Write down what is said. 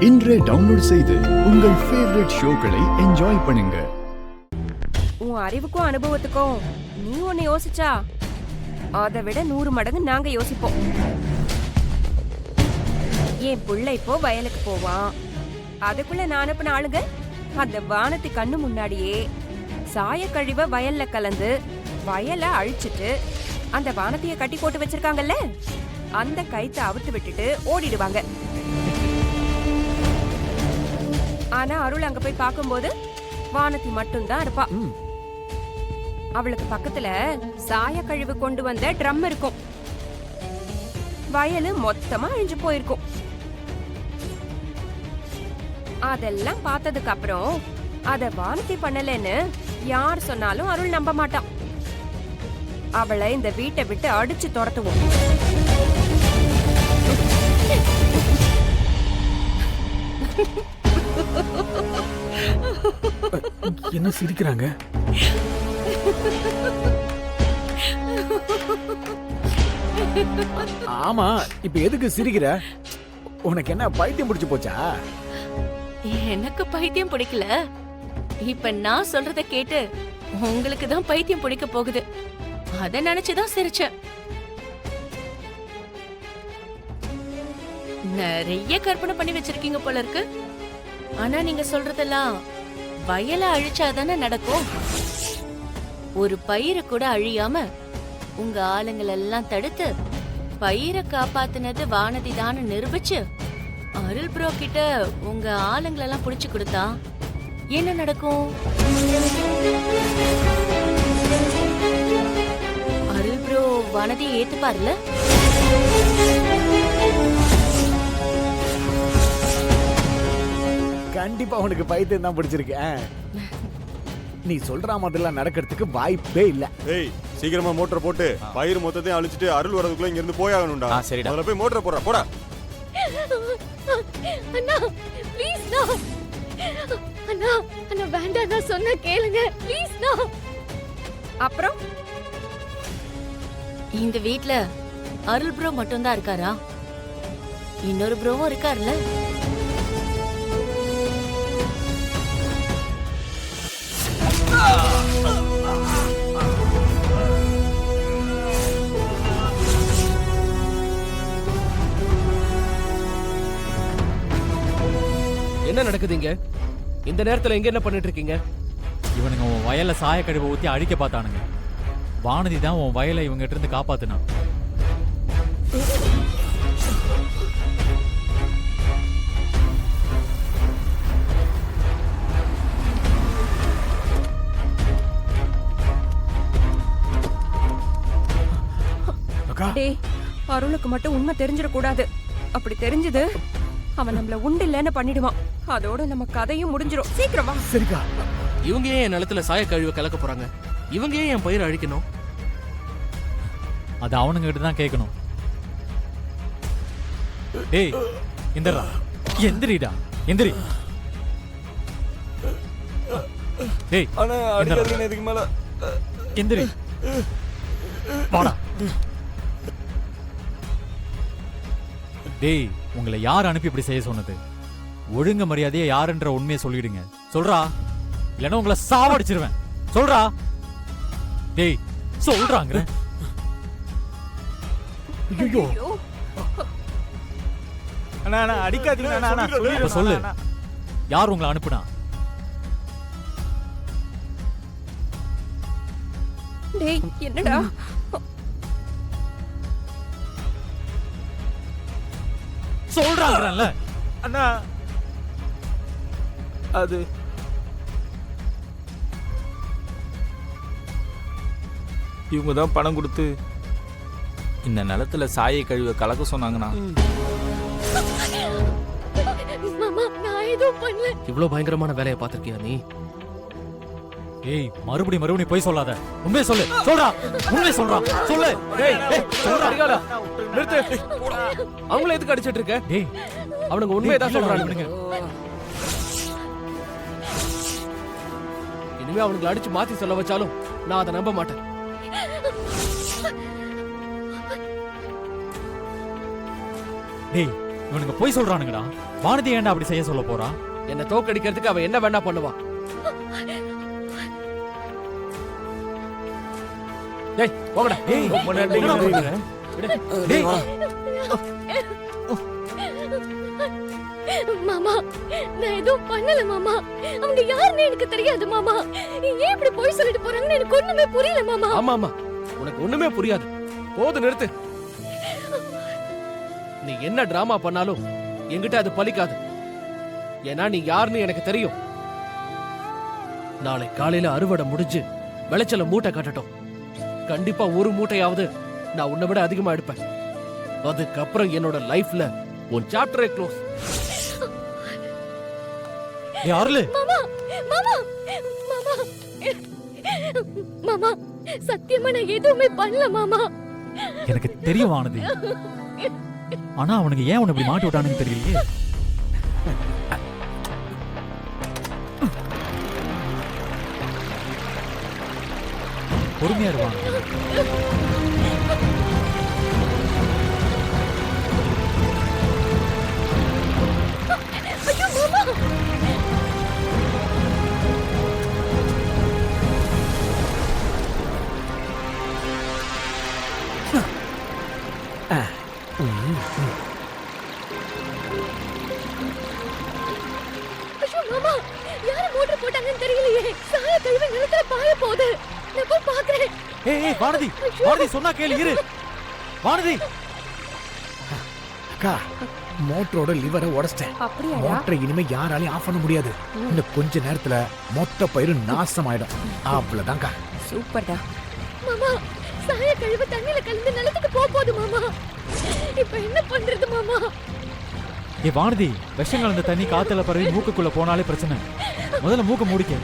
இன்றே டவுன்லோட் செய்து உங்கள் ஃபேவரட் ஷோக்களை என்ஜாய் பண்ணுங்க. உன் அறிவுக்கும் அனுபவத்துக்கும் நீ ஒன்னு யோசிச்சா அதை விட 100 மடங்கு நாங்க யோசிப்போம். என் புள்ள இப்போ வயலுக்கு போவான். அதுக்குள்ள நான் அனுப்பின ஆளுங்க அந்த வானத்து கண்ணு முன்னாடியே சாயக்கழிவ வயல்ல கலந்து வயலை அழிச்சிட்டு அந்த வானத்தைய கட்டி போட்டு வச்சிருக்காங்கல்ல, அந்த கைத்தை அவுத்து விட்டுட்டு ஓடிடுவாங்க. ஆனா அருள் அங்க போய் பார்க்கும்போது வானத்தி மட்டும்தான் இருப்பா. அவளுக்கு பக்கத்துல சாயக்கழிவு கொண்டு வந்த ட்ரம் இருக்கும். வயலு மொத்தமா அழிஞ்சு போயிருக்கும். அதெல்லாம் பார்த்ததுக்கு அப்புறம் அத வானத்தி பண்ணலன்னு யார் சொன்னாலும் அருள் நம்ப மாட்டான். அவளை இந்த வீட்டை விட்டு அடிச்சு துரத்துவோம். என்ன சிரிக்கிறாங்க? ஆமா, இப்ப எதுக்கு சிரிக்கிற? உனக்கு என்ன பைத்தியம் பிடிச்சு போச்சா? எனக்கு பைத்தியம் பிடிக்கல. இப்ப நான் சொல்றத கேட்டு உங்களுக்கு தான் பைத்தியம் பிடிக்க போகுது. அத நினைச்சுதான் சிரிச்சேன். நிறைய கற்பனை பண்ணி வச்சிருக்கீங்க போல இருக்கு. ஆனா நீங்க சொல்றதெல்லாம் வயலை அழிச்சாதானே நடக்கும். ஒரு பயிரை கூட அழியாம உங்க ஆளுங்களை எல்லாம் தடுத்து பயிரை காப்பாத்துனது வானதி தான் நிரூபிச்சு அருள் ப்ரோ கிட்ட உங்க ஆளுங்களை எல்லாம் புடிச்சு கொடுத்தா என்ன நடக்கும்? அருள் ப்ரோ வானதியை ஏத்துப்பாருல? கண்டிப்பா உனக்கு பைத்தியம் தான் பிடிச்சிருக்கு. நீ சொல்ற மாதிரிலாம் நடக்கிறதுக்கு வாய்ப்பே இல்ல. ஏய், சீக்கிரமா மோட்டர் போட்டு பயிர் மொத்தத்தையும் அழிச்சிட்டு அருள் வரதுக்குள்ள இங்க இருந்து போயாகணும்டா. சரிடா, அதுல போய் மோட்டர் போடா. போடா அண்ணா, ப்ளீஸ் நோ. அண்ணா, அண்ணா வேண்டாம், நான் சொன்ன கேளுங்க ப்ளீஸ் நோ. அப்புறம் இந்த வீட்ல அருள் ப்ரோ மட்டும் தான் இருக்காரா? இன்னொரு ப்ரோவும் இருக்காருல்ல? என்ன நடக்குதுங்க? இந்த நேரத்துல எங்க என்ன பண்ணிட்டு இருக்கீங்க? இவனுங்க உன் வயல்ல சாயக்கழிவை ஊத்தி அழிக்க பார்த்தானுங்க. வானதி தான் உன் வயலை இவங்க இருந்து காப்பாத்துனா. டேய், அருளுக்கு மட்டும் உண்மை தெரிஞ்சிடக்கூடாது. அப்படி தெரிஞ்சது அவன் நம்மள உண்டு இல்லன்னு பண்ணிடுவான். அதோட நம்ம கதையும் முடிஞ்சிரும். சீக்கிரம் வா. சரிக்கா. இவங்க ஏன் என் நிலத்துல சாயக்கழிவை கலக்க போறாங்க? இவங்க ஏன் என் பயிரை அழிக்கணும்? அது அவனுங்க கிட்ட தான் கேட்கணும். டேய், இந்தடா. எந்திரிடா, எந்திரி. டேய், அண்ணா அடிக்காதீங்க இதுக்கு மேல. எந்திரி. வாடா. டேய், உங்களை யார் அனுப்பி இப்படி செய்ய சொன்னது? ஒழுங்க மரியாதையா யாருன்ற உண்மையை சொல்லிடுங்க. சொல்றா, இல்லைன்னா உங்களை சாவடிச்சிருவேன். சொல்றா. டேய், சொல்றாங்க. ஐயோ அண்ணா, அண்ணா அடிக்காதீங்க அண்ணா. அண்ணா இப்ப சொல்லு, யார் உங்களை அனுப்புனா? டேய், என்னடா? சொல்றாங்கல்ல அண்ணா, அது இவங்க தான் பணம் கொடுத்து இந்த நிலத்துல சாயை கழிவை கலக்க சொன்னாங்கண்ணா. மாமா, நான் எதுவும் பண்ணல. இவ்வளவு பயங்கரமான வேலையை பார்த்திருக்கியா நீ? ஏய், மறுபடியும் போய் சொல்லாத. உண்மையை சொல்லு. சொல்றா, உண்மையை சொல்றா. சொல்லு. டேய், டேய், சொல்றா. அடிக்காத. நிறுத்து. அவங்கள எதுக்கு அடிச்சிட்டு இருக்க? டேய், அவனுங்க உண்மையை தான் சொல்றானுங்க. இனிமே அவனுங்களை அடிச்சு மாத்தி சொல்ல வச்சாலும் நான் அதை நம்ப மாட்டேன். டேய், இவனுங்க போய் சொல்றானுங்கடா. வானதி ஏன்டா அப்படி செய்ய சொல்ல போறா? என்ன தோக்கடிக்கிறதுக்கு அவ என்ன வேணா பண்ணுவா. டேய் போங்கடா. ரொம்ப நேரம் என்னடா நின்னு பண்ற? டேய் மாமா நான் எதுவும் பண்ணல மாமா. அவங்க யாருன்னு எனக்கு தெரியாது மாமா. ஏன் இப்படி போய் சொல்லிட்டு போறாங்கன்னு எனக்கு ஒண்ணுமே புரியல மாமா. ஆமா ஆமா உனக்கு ஒண்ணுமே புரியாது. போது நிறுத்து. நீ என்ன டிராமா பண்ணாலும் என்கிட்ட அது பலிக்காது. ஏன்னா நீ யாருன்னு எனக்கு தெரியும். நாளை காலையில அறுவடை முடிஞ்சு விளைச்சல மூட்டை கட்டட்டும். கண்டிப்பா ஒரு மூட்டையாவது நான் உன்னை விட அதிகமா எடுப்பேன். அதுக்கப்புறம் என்னோட லைஃப்ல உன் சாப்டரே க்ளோஸ். டேய் அருளு, மாமா மாமா மாமா மாமா சத்தியமா நான் எதுவுமே பண்ணல மாமா. எனக்கு தெரியும் வானதி. ஆனா அவனுக்கு ஏன் உன்னை இப்படி மாட்டி விட்டானுன்னு தெரியலையே. பொறுமையா இருவான். ஐயோ மாமா. ஐயோ மாமா யாரு மோட்டர் போட்டாங்கன்னு தெரியலையே. சாய கழுவி நிலத்துல பாய போகுது. நான் போய் பாக்குறேன். ஏய் வானதி, வானதி சொன்னா கேளு, இரு. வானதி, அக்கா மோட்டரோட லிவரை உடைச்சிட்டேன். அப்படியாடா? மோட்டரை இனிமே யாராலையும் ஆஃப் பண்ண முடியாது. இன்னும் கொஞ்ச நேரத்துல மொத்த பயிரு நாசமாயிடும். அவ்வளவுதான்க்கா. சூப்பர்டா. மாமா சாய கழுவி தண்ணியில கலந்து நிலத்துக்கு போகுது மாமா. இப்ப என்ன பண்றது மாமா? ஏய் வானதி, விஷம் கலந்த தண்ணி காத்துல பரவி மூக்குக்குள்ள போனாலே பிரச்சனை. முதல்ல மூக்க மூடிக்க.